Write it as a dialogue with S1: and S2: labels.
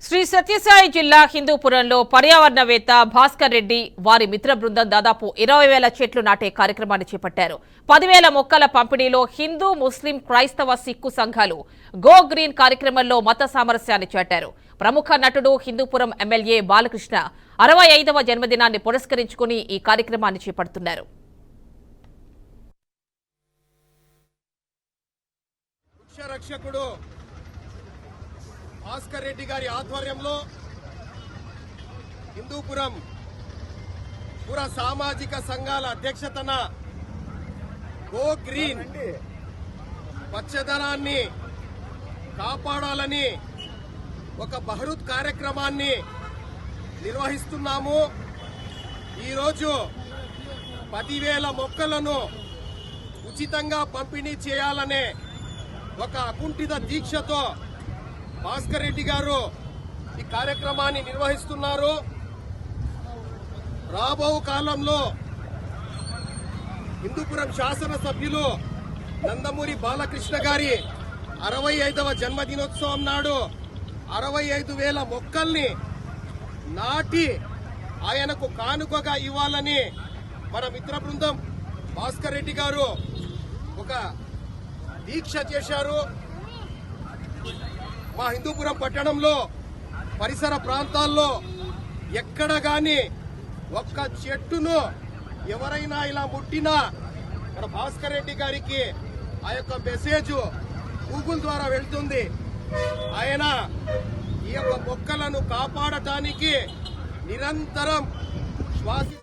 S1: శ్రీ సత్యసాయి జిల్లా హిందూపురంలో పర్యావరణవేత్త భాస్కర్ రెడ్డి వారి మిత్ర బృందం దాదాపు 20,000 చెట్లు నాటే కార్యక్రమాన్ని చేపట్టారు. 10,000 మొక్కల పంపిణీలో హిందూ, ముస్లిం, క్రైస్తవ, సిక్కు సంఘాలు గో గ్రీన్ కార్యక్రమంలో మత సామరస్యాన్ని చాటారు. ప్రముఖ నటుడు హిందూపురం ఎమ్మెల్యే బాలకృష్ణ 65వ జన్మదినాన్ని పురస్కరించుకుని ఈ కార్యక్రమాన్ని చేపడుతున్నారు.
S2: భాస్కర్ రెడ్డి గారి ఆధ్వర్యంలో హిందూపురం పుర సామాజిక సంఘాల అధ్యక్షతన గో గ్రీన్ పచ్చదనాన్ని కాపాడాలని ఒక బహృత్ కార్యక్రమాన్ని నిర్వహిస్తున్నాము. ఈరోజు 10,000 మొక్కలను ఉచితంగా పంపిణీ చేయాలనే ఒక అకుంఠిత దీక్షతో భాస్కర్ రెడ్డి గారు ఈ కార్యక్రమాన్ని నిర్వహిస్తున్నారు. రాబో కాలంలో హిందూపురం శాసనసభ్యులు నందమూరి బాలకృష్ణ గారి 65వ జన్మదినోత్సవం నాడు 65,000 మొక్కల్ని నాటి ఆయనకు కానుకగా ఇవ్వాలని మన మిత్ర బృందం భాస్కర్ రెడ్డి గారు ఒక దీక్ష చేశారు. మా హిందూపురం పట్టణంలో పరిసర ప్రాంతాల్లో ఎక్కడ గాని ఒక్క చెట్టును ఎవరైనా ఇలా ముట్టినా మన భాస్కర్ రెడ్డి గారికి ఆ యొక్క మెసేజ్ గూగుల్ ద్వారా వెళ్తుంది. ఆయన ఈ యొక్క మొక్కలను కాపాడటానికి నిరంతరం శ్వాసి